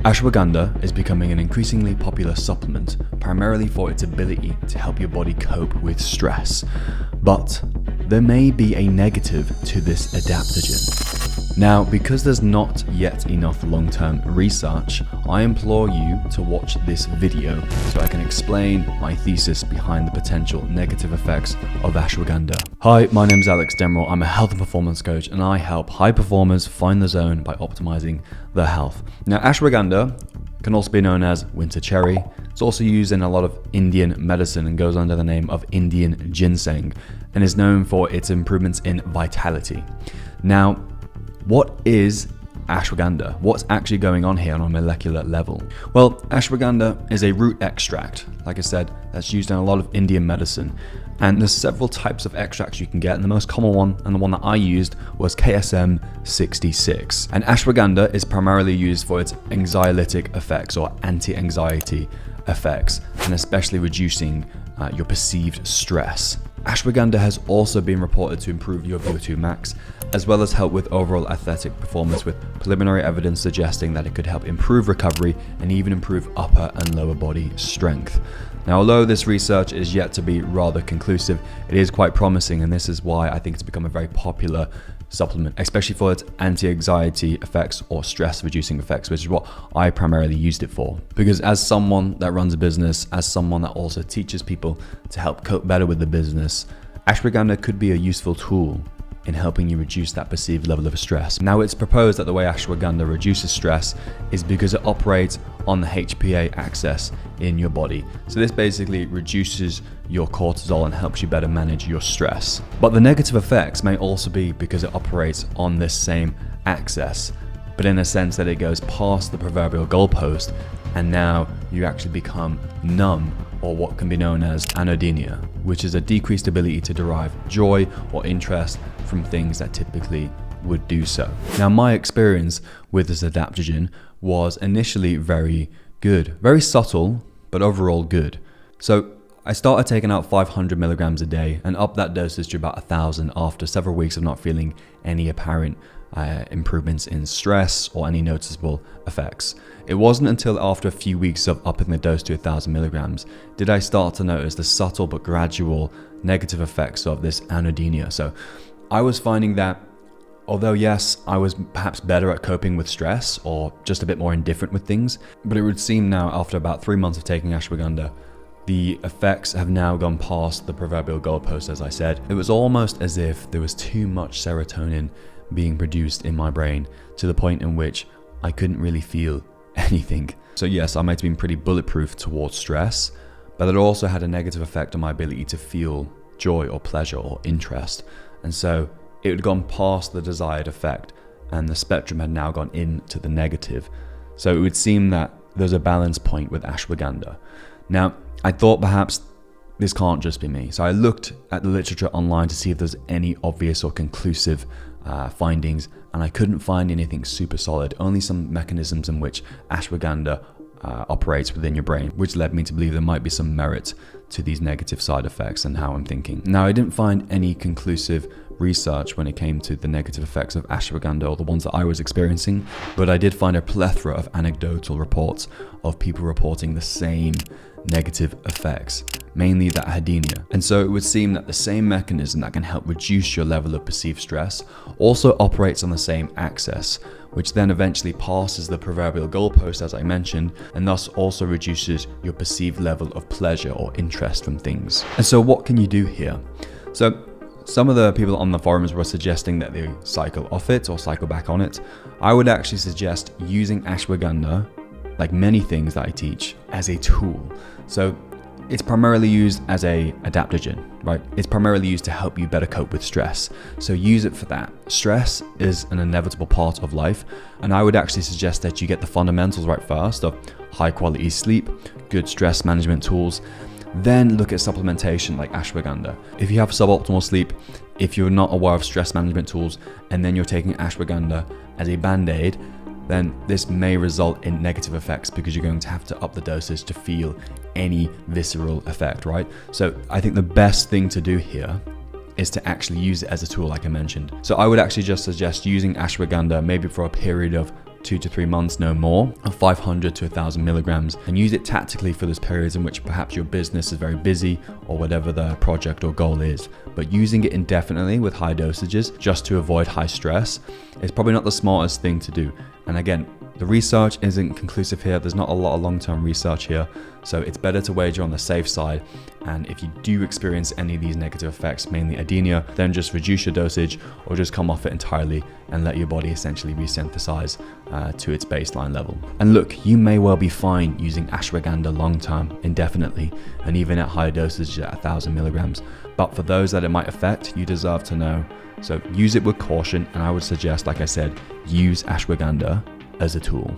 Ashwagandha is becoming an increasingly popular supplement, primarily for its ability to help your body cope with stress. But there may be a negative to this adaptogen. Now, because there's not yet enough long-term research, I implore you to watch this video so I can explain my thesis behind the potential negative effects of ashwagandha. Hi, my name is Alex Demerol. I'm a health and performance coach, and I help high performers find the zone by optimizing their health. Now, ashwagandha can also be known as winter cherry. It's also used in a lot of Indian medicine and goes under the name of Indian ginseng and is known for its improvements in vitality. Now, what is ashwagandha? What's actually going on here on a molecular level? Well, ashwagandha is a root extract, like I said, that's used in a lot of Indian medicine. And there's several types of extracts you can get, and the most common one, and the one that I used, was KSM 66. And ashwagandha is primarily used for its anxiolytic effects or anti-anxiety effects, and especially reducing your perceived stress. Ashwagandha has also been reported to improve your VO2 max, as well as help with overall athletic performance, with preliminary evidence suggesting that it could help improve recovery and even improve upper and lower body strength. Now, although this research is yet to be rather conclusive, it is quite promising, and this is why I think it's become a very popular supplement, especially for its anti-anxiety effects or stress-reducing effects, which is what I primarily used it for. Because as someone that runs a business, as someone that also teaches people to help cope better with the business, ashwagandha could be a useful tool in helping you reduce that perceived level of stress. Now, it's proposed that the way ashwagandha reduces stress is because it operates on the HPA axis in your body. So this basically reduces your cortisol and helps you better manage your stress. But the negative effects may also be because it operates on this same axis, but in a sense that it goes past the proverbial goalpost, and now you actually become numb, or what can be known as anhedonia, which is a decreased ability to derive joy or interest from things that typically would do so. Now, my experience with this adaptogen was initially very good, very subtle, but overall good. So I started taking out 500 milligrams a day and upped that dosage to about 1,000 after several weeks of not feeling any apparent improvements in stress or any noticeable effects. It wasn't until after a few weeks of upping the dose to 1,000 milligrams did I start to notice the subtle but gradual negative effects of this anhedonia. So I was finding that although yes, I was perhaps better at coping with stress or just a bit more indifferent with things, but it would seem now after about 3 months of taking ashwagandha, the effects have now gone past the proverbial goalpost, as I said. It was almost as if there was too much serotonin being produced in my brain to the point in which I couldn't really feel anything. So yes, I might have been pretty bulletproof towards stress, but it also had a negative effect on my ability to feel joy or pleasure or interest. And so it had gone past the desired effect, and the spectrum had now gone into the negative. So it would seem that there's a balance point with ashwagandha. Now, I thought perhaps this can't just be me. So I looked at the literature online to see if there's any obvious or conclusive findings, and I couldn't find anything super solid, only some mechanisms in which ashwagandha operates within your brain, which led me to believe there might be some merit to these negative side effects and how I'm thinking. Now, I didn't find any conclusive research when it came to the negative effects of ashwagandha or the ones that I was experiencing, but I did find a plethora of anecdotal reports of people reporting the same negative effects, mainly that anhedonia. And so it would seem that the same mechanism that can help reduce your level of perceived stress also operates on the same axis, which then eventually passes the proverbial goalpost, as I mentioned, and thus also reduces your perceived level of pleasure or interest from things. And so what can you do here? So some of the people on the forums were suggesting that they cycle off it or cycle back on it. I would actually suggest using ashwagandha, like many things that I teach, as a tool. So it's primarily used as a adaptogen, right? It's primarily used to help you better cope with stress. So use it for that. Stress is an inevitable part of life, and I would actually suggest that you get the fundamentals right first of high quality sleep, good stress management tools, then look at supplementation like ashwagandha. If you have suboptimal sleep, if you're not aware of stress management tools, and then you're taking ashwagandha as a band-aid, then this may result in negative effects because you're going to have to up the dosage to feel any visceral effect, right? So I think the best thing to do here is to actually use it as a tool, like I mentioned. So I would actually just suggest using ashwagandha maybe for a period of 2 to 3 months, no more, of 500 to 1,000 milligrams, and use it tactically for those periods in which perhaps your business is very busy or whatever the project or goal is. But using it indefinitely with high dosages just to avoid high stress is probably not the smartest thing to do. And again, the research isn't conclusive here. There's not a lot of long-term research here. So it's better to wager on the safe side. And if you do experience any of these negative effects, mainly adynia, then just reduce your dosage or just come off it entirely and let your body essentially resynthesize to its baseline level. And look, you may well be fine using ashwagandha long-term, indefinitely, and even at higher dosages at 1,000 milligrams. But for those that it might affect, you deserve to know. So use it with caution, and I would suggest, like I said, use ashwagandha as a tool.